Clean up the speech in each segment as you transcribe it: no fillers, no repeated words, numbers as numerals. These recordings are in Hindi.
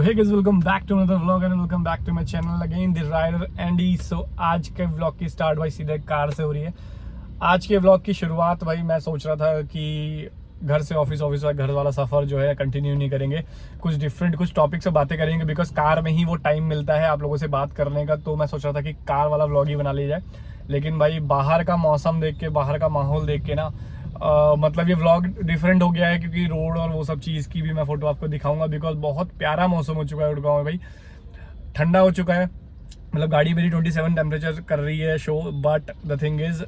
hey guys, welcome back to another vlog and welcome back to my channel again, the rider Andy। So आज के vlog की स्टार्ट भाई सीधे कार से हो रही है। आज के vlog की शुरुआत भाई मैं सोच रहा था कि घर से ऑफिस घर वाला सफ़र जो है कंटिन्यू नहीं करेंगे, कुछ डिफरेंट कुछ टॉपिक से बातें करेंगे बिकॉज कार में ही वो टाइम मिलता है आप लोगों से बात करने का। तो मैं सोच रहा था कि कार वाला व्लॉग ही बना लिया जाए, लेकिन भाई बाहर का मौसम देख के, बाहर का माहौल देख के ना मतलब ये व्लॉग डिफरेंट हो गया है, क्योंकि रोड और वो सब चीज़ की भी मैं फोटो आपको दिखाऊंगा बिकॉज बहुत प्यारा मौसम हो चुका है गुड़गांव में भाई। ठंडा हो चुका है, मतलब गाड़ी मेरी 27 टेम्परेचर कर रही है show, but the thing is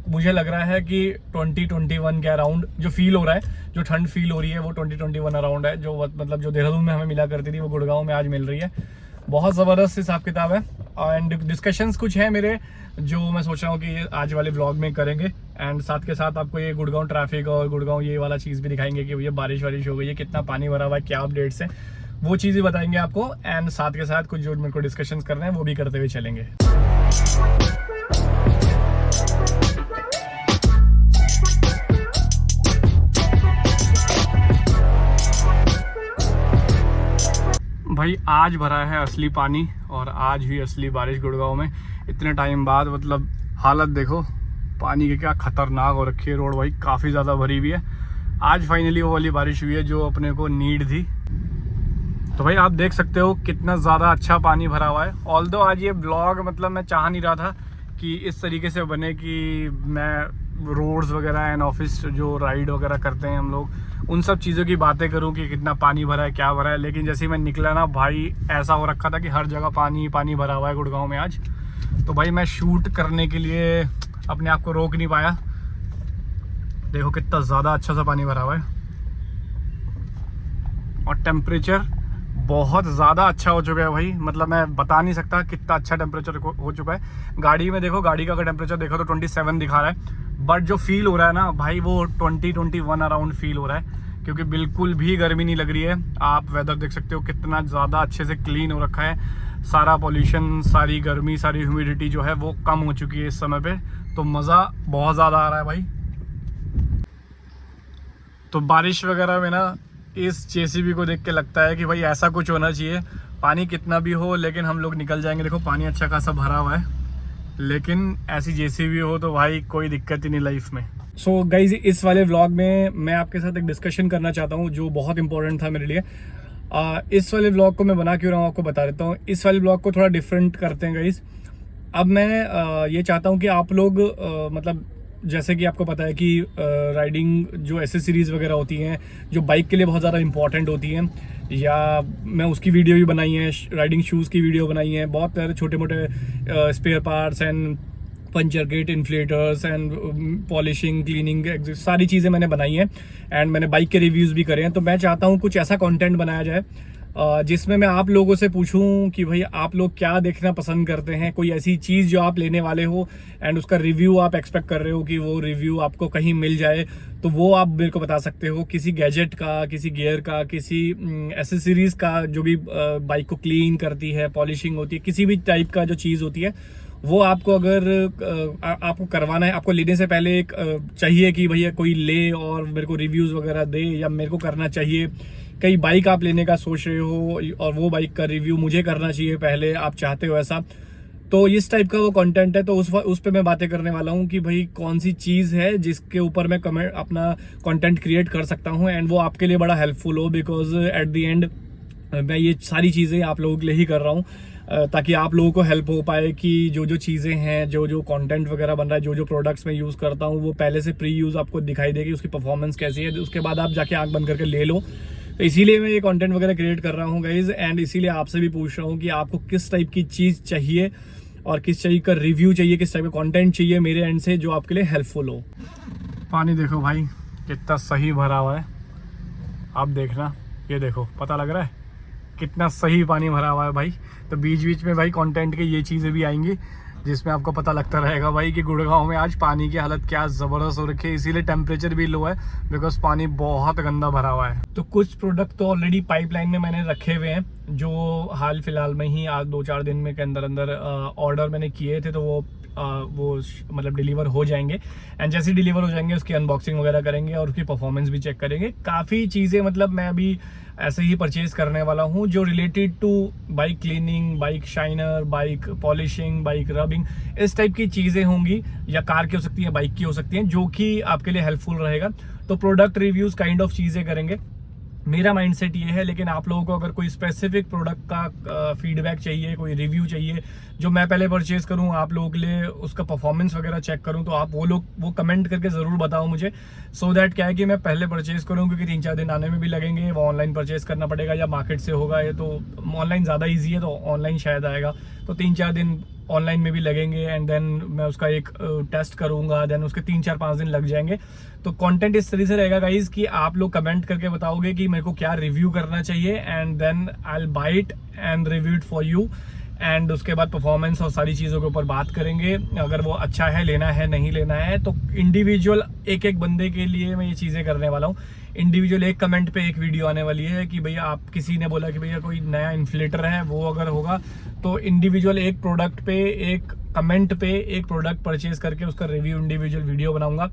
मुझे लग रहा है कि 2021 के अराउंड जो फील हो रहा है, जो ठंड फील हो रही है वो 2021 अराउंड है। जो मतलब जो देहरादून में हमें मिला करती थी वो गुड़गांव में आज मिल रही है। बहुत ज़बरदस्त हिसाब किताब है एंड डिस्कशंस कुछ हैं मेरे जो मैं सोच रहा हूँ कि आज वाले व्लॉग में करेंगे। एंड साथ के साथ आपको ये गुड़गांव ट्रैफिक और गुड़गांव ये वाला चीज़ भी दिखाएंगे कि भैया बारिश वारिश हो गई है, कितना पानी भरा हुआ है, क्या अपडेट्स हैं, वो चीज़ें बताएंगे आपको। एंड साथ के साथ कुछ जो मेरे को डिस्कशंस करना है वो भी करते हुए चलेंगे। भाई आज भरा है असली पानी और आज हुई असली बारिश गुड़गांव में इतने टाइम बाद। मतलब हालत देखो पानी की, क्या खतरनाक हो रखी है रोड भाई, काफ़ी ज़्यादा भरी हुई है। आज फाइनली वो वाली बारिश हुई है जो अपने को नीड थी। तो भाई आप देख सकते हो कितना ज़्यादा अच्छा पानी भरा हुआ है। ऑल्दो आज ये ब्लॉग मतलब मैं चाह नहीं रहा था कि इस तरीके से बने कि मैं रोड्स वगैरह एंड ऑफिस जो राइड वगैरह करते हैं हम लोग उन सब चीज़ों की बातें करूं कि कितना पानी भरा है, क्या भरा है। लेकिन जैसे ही मैं निकला ना भाई, ऐसा हो रखा था कि हर जगह पानी पानी भरा हुआ है गुड़गांव में आज। तो भाई मैं शूट करने के लिए अपने आप को रोक नहीं पाया। देखो कितना ज़्यादा अच्छा सा पानी भरा हुआ है और टेम्परेचर बहुत ज़्यादा अच्छा हो चुका है भाई। मतलब मैं बता नहीं सकता कितना अच्छा टेम्परेचर हो चुका है। गाड़ी में देखो, गाड़ी का अगर टेम्परेचर देखो तो 27 दिखा रहा है, बट जो फील हो रहा है ना भाई वो 20-21 अराउंड फील हो रहा है, क्योंकि बिल्कुल भी गर्मी नहीं लग रही है। आप वेदर देख सकते हो कितना ज़्यादा अच्छे से क्लीन हो रखा है। सारा पॉल्यूशन, सारी गर्मी, सारी ह्यूमिडिटी जो है वो कम हो चुकी है इस समय पे। तो मज़ा बहुत ज़्यादा आ रहा है भाई। तो बारिश वगैरह में ना इस जेसीबी को देख के लगता है कि भाई ऐसा कुछ होना चाहिए, पानी कितना भी हो लेकिन हम लोग निकल जाएंगे। देखो पानी अच्छा खासा भरा हुआ है, लेकिन ऐसी जेसीबी हो तो भाई कोई दिक्कत ही नहीं लाइफ में। सो गाइज इस वाले व्लॉग में मैं आपके साथ एक डिस्कशन करना चाहता हूँ जो बहुत इंपॉर्टेंट था मेरे लिए। इस वाले व्लॉग को मैं बना क्यों रहा हूँ आपको बता देता हूँ। इस वाले व्लॉग को थोड़ा डिफरेंट करते हैं गाइज। अब मैं ये चाहता हूँ कि आप लोग मतलब जैसे कि आपको पता है कि राइडिंग जो एसेसरीज़ वगैरह होती हैं जो बाइक के लिए बहुत ज़्यादा इंपॉर्टेंट होती हैं, या मैं उसकी वीडियो भी बनाई है, राइडिंग शूज़ की वीडियो बनाई है, बहुत सारे छोटे मोटे spare parts and puncture kit, inflaters and polishing, cleaning, सारी चीज़ें मैंने बनाई हैं एंड मैंने बाइक के रिव्यूज़ भी करे हैं। तो मैं चाहता हूँ कुछ ऐसा कंटेंट बनाया जाए जिसमें मैं आप लोगों से पूछूं कि भाई आप लोग क्या देखना पसंद करते हैं, कोई ऐसी चीज़ जो आप लेने वाले हो एंड उसका रिव्यू आप एक्सपेक्ट कर रहे हो कि वो रिव्यू आपको कहीं मिल जाए, तो वो आप मेरे को बता सकते हो। किसी गैजेट का, किसी गियर का, किसी एसेसरीज़ का जो भी बाइक को क्लीन करती है, पॉलिशिंग होती है, किसी भी टाइप का जो चीज़ होती है वो आपको अगर आपको करवाना है, आपको लेने से पहले एक चाहिए कि भैया कोई ले और मेरे को रिव्यूज़ वगैरह दे, या मेरे को करना चाहिए। कई बाइक आप लेने का सोच रहे हो और वो बाइक का रिव्यू मुझे करना चाहिए पहले, आप चाहते हो ऐसा, तो इस टाइप का वो कंटेंट है। तो उस पे मैं बातें करने वाला हूँ कि भाई कौन सी चीज़ है जिसके ऊपर मैं कमेंट अपना कंटेंट क्रिएट कर सकता हूँ एंड वो आपके लिए बड़ा हेल्पफुल हो, बिकॉज एट द एंड मैं ये सारी चीज़ें आप लोगों के लिए ही कर रहा हूँ ताकि आप लोगों को हेल्प हो पाए कि जो जो चीज़ें हैं, जो जो कंटेंट वगैरह बन रहा है, जो जो प्रोडक्ट्स मैं यूज़ करता हूँ वो पहले से प्री यूज़ आपको दिखाई देगी, उसकी परफॉर्मेंस कैसी है, उसके बाद आप जाके आँख बंद करके ले लो। तो इसीलिए मैं ये कंटेंट वगैरह क्रिएट कर रहा हूँ गाइज, एंड इसीलिए आपसे भी पूछ रहा हूँ कि आपको किस टाइप की चीज़ चाहिए और किस टाइप का रिव्यू चाहिए, किस टाइप का कंटेंट चाहिए मेरे एंड से जो आपके लिए हेल्पफुल हो। पानी देखो भाई कितना सही भरा हुआ है, आप देखना, ये देखो पता लग रहा है कितना सही पानी भरा हुआ है भाई। तो बीच बीच में भाई कंटेंट की ये चीज़ें भी आएंगी जिसमें आपको पता लगता रहेगा भाई कि गुड़गांव में आज पानी की हालत क्या ज़बरदस्त हो रखी है। इसीलिए टेम्परेचर भी लो है बिकॉज पानी बहुत गंदा भरा हुआ है। तो कुछ प्रोडक्ट तो ऑलरेडी पाइपलाइन में मैंने रखे हुए हैं जो हाल फिलहाल में ही आज 2-4 दिन में के अंदर अंदर ऑर्डर मैंने किए थे, तो वो मतलब डिलीवर हो जाएंगे। एंड जैसे डिलीवर हो जाएंगे उसकी अनबॉक्सिंग वगैरह करेंगे और उसकी परफॉर्मेंस भी चेक करेंगे। काफ़ी चीज़ें मतलब मैं अभी ऐसे ही परचेज करने वाला हूँ जो related to bike cleaning, bike shiner, bike polishing, bike rubbing, इस टाइप की चीज़ें होंगी, या कार की हो सकती है, बाइक की हो सकती हैं, जो कि आपके लिए हेल्पफुल रहेगा। तो प्रोडक्ट रिव्यूज़ काइंड ऑफ चीज़ें करेंगे। मेरा माइंडसेट ये है, लेकिन आप लोगों को अगर कोई स्पेसिफिक प्रोडक्ट का फीडबैक चाहिए, कोई रिव्यू चाहिए जो मैं पहले परचेज करूं, आप लोगों के लिए उसका परफॉर्मेंस वगैरह चेक करूं, तो आप वो कमेंट करके ज़रूर बताओ मुझे, सो दैट क्या है कि मैं पहले परचेज करूं, क्योंकि 3-4 दिन आने में भी लगेंगे। वो ऑनलाइन परचेज करना पड़ेगा या मार्केट से होगा, ये तो ऑनलाइन ज़्यादा ईजी है, तो ऑनलाइन शायद आएगा, तो 3-4 दिन ऑनलाइन में भी लगेंगे। एंड देन मैं उसका एक टेस्ट करूंगा, देन उसके 3-4-5 दिन लग जाएंगे। तो कंटेंट इस तरीके से रहेगा गाइज कि आप लोग कमेंट करके बताओगे कि मेरे को क्या रिव्यू करना चाहिए, and then I will buy it and review it for you. And उसके बाद परफॉर्मेंस और सारी चीज़ों के ऊपर बात करेंगे, अगर वो अच्छा है, लेना है, नहीं लेना है। तो इंडिविजुअल एक एक बंदे के लिए मैं ये चीज़ें करने वाला हूँ। इंडिविजुअल एक कमेंट पे एक वीडियो आने वाली है कि भैया आप, किसी ने बोला कि भैया कोई नया इन्फ्लेटर है, वो अगर होगा तो इंडिविजुअल एक प्रोडक्ट पे, एक कमेंट पे एक प्रोडक्ट परचेज करके उसका रिव्यू इंडिविजुअल वीडियो बनाऊंगा।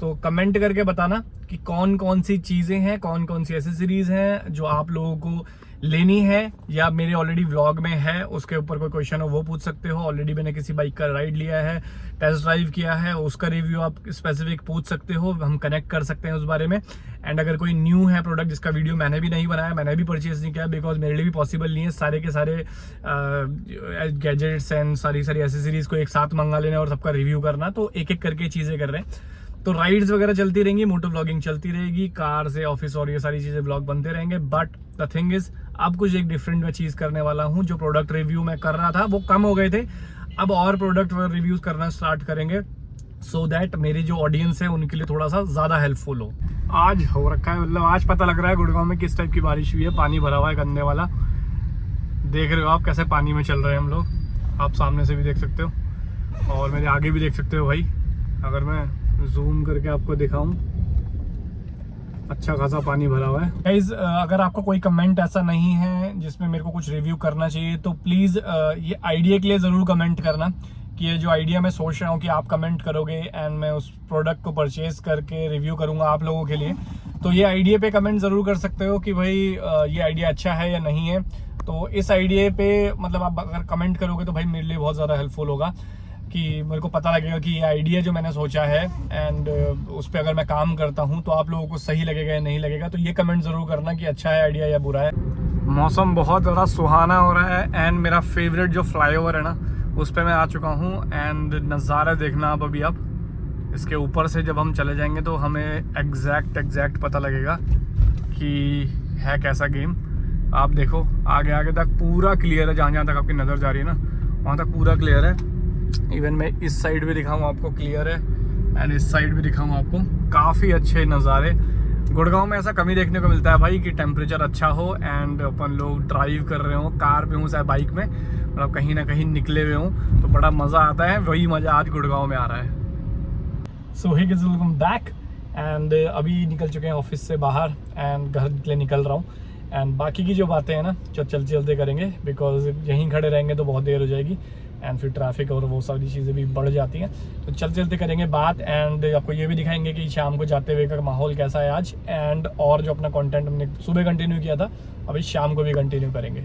तो कमेंट करके बताना कि कौन कौन सी चीज़ें हैं, कौन कौन सी एसेसरीज हैं जो आप लोगों को लेनी है, या मेरे ऑलरेडी व्लॉग में है, उसके ऊपर कोई क्वेश्चन हो वो पूछ सकते हो। ऑलरेडी मैंने किसी बाइक का राइड लिया है, टेस्ट ड्राइव किया है, उसका रिव्यू आप स्पेसिफिक पूछ सकते हो, हम कनेक्ट कर सकते हैं उस बारे में। एंड अगर कोई न्यू है प्रोडक्ट जिसका वीडियो मैंने भी नहीं बनाया, मैंने भी परचेज नहीं किया, बिकॉज मेरे लिए भी पॉसिबल नहीं है सारे के सारे गैजेट्स एंड सारी एसेसरीज को एक साथ मंगा लेना और सबका रिव्यू करना, तो एक एक करके चीज़ें कर रहे हैं। तो राइड्स वगैरह चलती रहेंगी, मोटो व्लॉगिंग चलती रहेगी, कार से ऑफिस और ये सारी चीज़ें व्लॉग बनते रहेंगे। बट द थिंग इज, अब कुछ एक डिफरेंट मैं चीज़ करने वाला हूँ। जो प्रोडक्ट रिव्यू मैं कर रहा था वो कम हो गए थे, अब और प्रोडक्ट रिव्यूज करना स्टार्ट करेंगे, सो दैट मेरी जो ऑडियंस है उनके लिए थोड़ा सा ज़्यादा हेल्पफुल हो। आज हो रखा है, मतलब आज पता लग रहा है गुड़गांव में किस टाइप की बारिश हुई है। पानी भरा हुआ है गंदे वाला, देख रहे हो आप कैसे पानी में चल रहे हैं हम लोग, आप सामने से भी देख सकते हो और मेरे आगे भी देख सकते हो भाई। अगर मैं जूम करके आपको दिखाऊं, अच्छा खासा पानी भरा हुआ है। गाइज, अगर आपका कोई कमेंट ऐसा नहीं है जिसमें मेरे को कुछ रिव्यू करना चाहिए, तो प्लीज़ ये आइडिया के लिए ज़रूर कमेंट करना कि ये जो आइडिया मैं सोच रहा हूँ कि आप कमेंट करोगे एंड मैं उस प्रोडक्ट को परचेज करके रिव्यू करूँगा आप लोगों के लिए। तो ये आइडिया पे कमेंट ज़रूर कर सकते हो कि भाई ये आइडिया अच्छा है या नहीं है। तो इस आइडिया पे मतलब आप अगर कमेंट करोगे तो भाई मेरे लिए बहुत ज़्यादा हेल्पफुल होगा, कि मेरे को पता लगेगा कि ये आइडिया जो मैंने सोचा है एंड उस पर अगर मैं काम करता हूँ तो आप लोगों को सही लगेगा या नहीं लगेगा। तो ये कमेंट ज़रूर करना कि अच्छा है आइडिया या बुरा है। मौसम बहुत ज़्यादा सुहाना हो रहा है एंड मेरा फेवरेट जो फ्लाईओवर है ना, उस पर मैं आ चुका हूँ। एंड नज़ारा देखना आप अभी, आप इसके ऊपर से जब हम चले जाएंगे तो हमें एग्जैक्ट पता लगेगा कि है कैसा गेम। आप देखो आगे आगे तक पूरा क्लियर है, जहाँ तक आपकी नज़र जा रही है ना वहाँ तक पूरा क्लियर है। इवन मैं इस साइड भी दिखाऊँ आपको क्लियर है, एंड इस साइड भी दिखाऊँ आपको, काफ़ी अच्छे नज़ारे। गुड़गांव में ऐसा कमी देखने को मिलता है भाई कि टेम्परेचर अच्छा हो एंड अपन लोग ड्राइव कर रहे हो, कार पे हूँ चाहे बाइक में, मतलब कहीं ना कहीं निकले हुए हों, तो बड़ा मज़ा आता है। वही मज़ा आज गुड़गांव में आ रहा है। So hey guys, welcome back. And अभी निकल चुके हैं ऑफिस से बाहर एंड घर के लिए निकल रहा हूँ। एंड बाकी की जो बातें हैं ना जो चलते करेंगे, बिकॉज यहीं खड़े रहेंगे तो बहुत देर हो जाएगी एंड फिर ट्रैफिक और वो सारी चीज़ें भी बढ़ जाती हैं। तो चलते करेंगे बात एंड आपको ये भी दिखाएंगे कि शाम को जाते हुए का माहौल कैसा है आज। एंड और जो अपना कंटेंट हमने सुबह कंटिन्यू किया था, अभी शाम को भी कंटिन्यू करेंगे।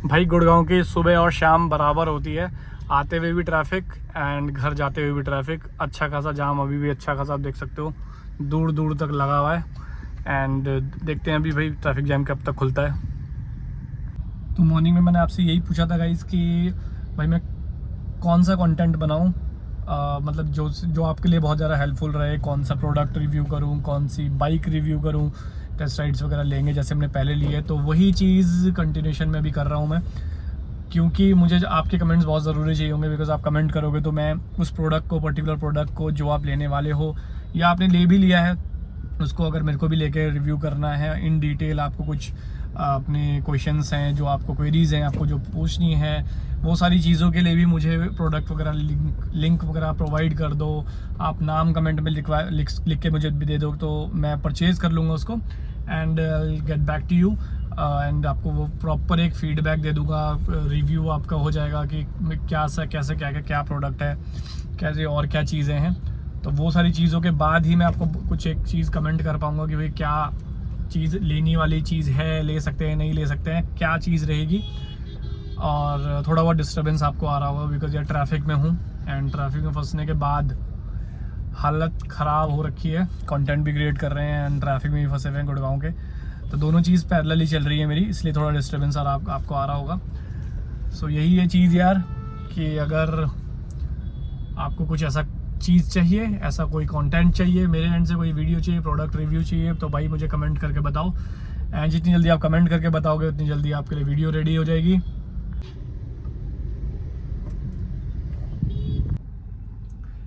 भाई गुड़गांव की सुबह और शाम बराबर होती है, आते हुए भी ट्रैफिक एंड घर जाते हुए भी ट्रैफिक। अच्छा खासा जाम अभी भी अच्छा खासा आप देख सकते हो, दूर तक लगा हुआ है। एंड देखते हैं अभी भाई ट्रैफिक जैम कब तक खुलता है। तो मॉर्निंग में मैंने आपसे यही पूछा था गाइस कि भाई मैं कौन सा कंटेंट बनाऊं, मतलब जो आपके लिए बहुत ज़्यादा हेल्पफुल रहे। कौन सा प्रोडक्ट रिव्यू करूं, कौन सी बाइक रिव्यू करूं, टेस्ट राइड्स वगैरह लेंगे जैसे हमने पहले लिए। तो वही चीज़ कंटिन्यूशन में भी कर रहा हूं मैं, क्योंकि मुझे आपके कमेंट्स बहुत ज़रूरी चाहिए होंगे। बिकॉज आप कमेंट करोगे तो मैं उस प्रोडक्ट को, पर्टिकुलर प्रोडक्ट को जो आप लेने वाले हो या आपने ले भी लिया है, उसको अगर मेरे को भी लेके रिव्यू करना है इन डिटेल, आपको कुछ अपने क्वेश्चंस हैं जो आपको क्वेरीज हैं आपको जो पूछनी है, वो सारी चीज़ों के लिए भी मुझे प्रोडक्ट वगैरह लिंक वगैरह प्रोवाइड कर दो। आप नाम कमेंट में लिख के मुझे भी दे दो, तो मैं परचेज़ कर लूँगा उसको and get back to you. And आपको वो प्रॉपर एक फीडबैक दे दूँगा, रिव्यू आपका हो जाएगा कि कैसे क्या प्रोडक्ट है, कैसे और क्या चीज़ें हैं। तो वो सारी चीज़ों के बाद ही मैं आपको कुछ एक चीज़ कमेंट कर पाऊँगा कि भाई क्या चीज़ लेने वाली चीज़ है, ले सकते हैं नहीं ले सकते हैं, क्या चीज़ रहेगी। और थोड़ा बहुत डिस्टर्बेंस आपको आ रहा होगा बिकॉज यार ट्रैफिक में हूँ, एंड ट्रैफिक में फंसने के बाद हालत ख़राब हो रखी है। कंटेंट भी क्रिएट कर रहे हैं एंड ट्रैफिक में भी फंसे हुए हैं गुड़गांव के, तो दोनों चीज़ पैरेलली चल रही है मेरी, इसलिए थोड़ा डिस्टर्बेंस आपको आ रहा होगा। सो यही है चीज़ यार, कि अगर आपको कुछ ऐसा चीज़ चाहिए, ऐसा कोई कंटेंट चाहिए, मेरे एंड से कोई वीडियो चाहिए, प्रोडक्ट रिव्यू चाहिए, तो भाई मुझे कमेंट करके बताओ। एंड जितनी जल्दी आप कमेंट करके बताओगे उतनी जल्दी आपके लिए वीडियो रेडी हो जाएगी।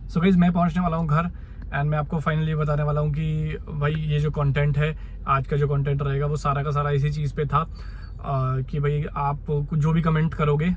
सो गाइस मैं पहुंचने वाला हूं घर, एंड मैं आपको फाइनली बताने वाला हूं कि भाई ये जो कंटेंट है, आज का जो कंटेंट रहेगा वो सारा का सारा इसी चीज़ पे था कि भाई आप जो भी कमेंट करोगे,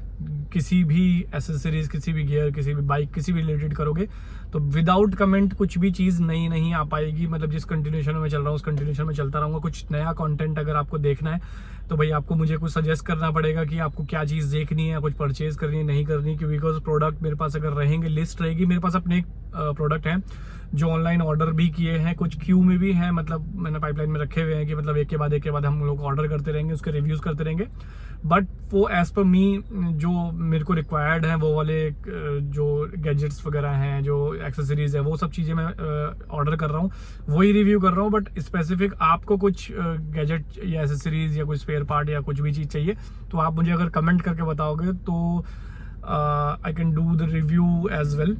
किसी भी एसेसरीज, किसी भी गियर, किसी भी बाइक, किसी भी रिलेटेड करोगे, तो विदाउट कमेंट कुछ भी चीज़ नई नहीं आ पाएगी। मतलब जिस कंटिन्यूशन में चल रहा हूँ उस कंटिन्यूशन में चलता रहूँगा। कुछ नया कंटेंट अगर आपको देखना है तो भाई आपको मुझे कुछ सजेस्ट करना पड़ेगा कि आपको क्या चीज़ देखनी है, कुछ परचेज करनी है, नहीं करनी, क्योंकि बिकॉज प्रोडक्ट मेरे पास अगर रहेंगे, लिस्ट रहेगी मेरे पास। अपने प्रोडक्ट हैं जो ऑनलाइन ऑर्डर भी किए हैं, कुछ क्यू में भी हैं, मतलब मैंने पाइपलाइन में रखे हुए हैं कि मतलब एक के बाद हम लोग ऑर्डर करते रहेंगे, उसके रिव्यूज़ करते रहेंगे। बट वो एज़ पर मी जो मेरे को रिक्वायर्ड हैं, वो वाले जो गैजेट्स वगैरह हैं, जो एक्सेसरीज़ है, वो सब चीज़ें मैं ऑर्डर कर रहा हूँ, वही रिव्यू कर रहा हूँ। बट स्पेसिफिक आपको कुछ गैजेट या एक्सेसरीज़ या कुछ स्पेयर पार्ट या कुछ भी चीज़ चाहिए, तो आप मुझे अगर कमेंट करके बताओगे तो I can do the review as well.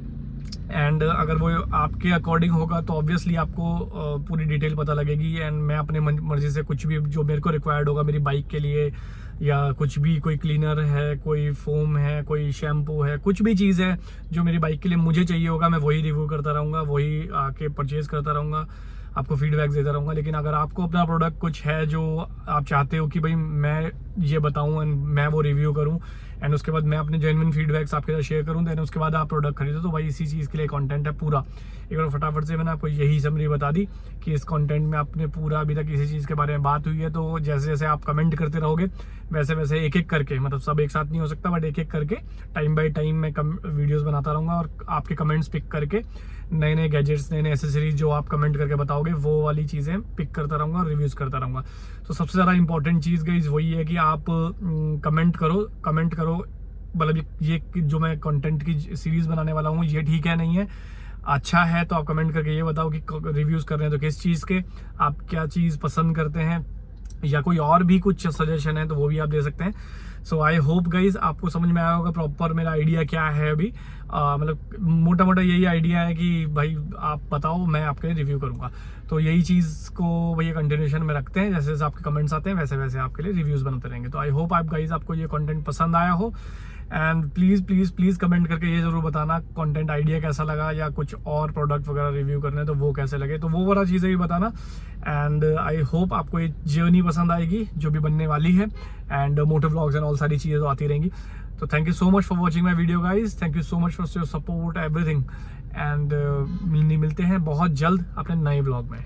And अगर वो आपके अकॉर्डिंग होगा तो ऑब्वियसली आपको पूरी डिटेल पता लगेगी, एंड मैं अपने मर्जी से कुछ भी जो मेरे को रिक्वायर्ड होगा मेरी बाइक के लिए, या कुछ भी, कोई क्लीनर है, कोई फोम है, कोई शैम्पू है, कुछ भी चीज़ है जो मेरी बाइक के लिए मुझे चाहिए होगा, मैं वही रिव्यू करता रहूँगा, वही आके परचेज़ करता रहूँगा, आपको फीडबैक देता रहूँगा। लेकिन अगर आपको अपना प्रोडक्ट कुछ है जो आप चाहते हो कि भाई मैं ये बताऊँ एंड मैं वो रिव्यू करूँ, एंड उसके बाद मैं अपने जेन्युइन फीडबैक्स आपके साथ शेयर करूँ, देन उसके बाद आप प्रोडक्ट खरीदो, तो भाई इसी चीज़ के लिए कंटेंट है पूरा। एक बार फटाफट से मैंने आपको यही समरी बता दी कि इस कंटेंट में आपने पूरा अभी तक किसी चीज़ के बारे में बात हुई है। तो जैसे जैसे आप कमेंट करते रहोगे वैसे वैसे एक एक करके, मतलब सब एक साथ नहीं हो सकता, बट एक एक करके टाइम बाय टाइम मैं वीडियोज़ बनाता रहूँगा, और आपके कमेंट्स पिक करके नए नए गैजेट्स, नए नए एक्सेसरीज जो आप कमेंट करके बताओगे वो वाली चीज़ें पिक करता रहूँगा और रिव्यूज़ करता रहूँगा। तो सबसे ज़्यादा इंपॉर्टेंट चीज़ गाइस वही है कि आप कमेंट करो। मतलब ये जो मैं कंटेंट की सीरीज़ बनाने वाला हूँ ये ठीक है नहीं है, अच्छा है तो आप कमेंट करके ये बताओ कि रिव्यूज़ कर रहे हैं तो किस चीज़ के, आप क्या चीज़ पसंद करते हैं, या कोई और भी कुछ सजेशन है तो वो भी आप दे सकते हैं। सो आई होप गाइज आपको समझ में आया होगा प्रॉपर मेरा आइडिया क्या है अभी। मतलब मोटा मोटा यही आइडिया है कि भाई आप बताओ, मैं आपके लिए रिव्यू करूँगा। तो यही चीज़ को भैया कंटिन्यूशन में रखते हैं, जैसे जैसे आपके कमेंट्स आते हैं वैसे वैसे आपके लिए रिव्यूज़ बनते रहेंगे। तो आई होप आप गाइज आपको ये कंटेंट पसंद आया हो, and please please please comment करके ये ज़रूर बताना कंटेंट आइडिया कैसा लगा, या कुछ और प्रोडक्ट वगैरह रिव्यू करने तो वो कैसे लगे, तो वो वाला चीज़ें भी बताना। एंड आई होप आपको ये जर्नी पसंद आएगी जो भी बनने वाली है, and moto vlogs and all सारी चीज़ें तो आती रहेंगी। तो thank you so much for watching my video guys, thank you so much for your support everything, and मिलते हैं बहुत जल्द अपने नए व्लॉग में।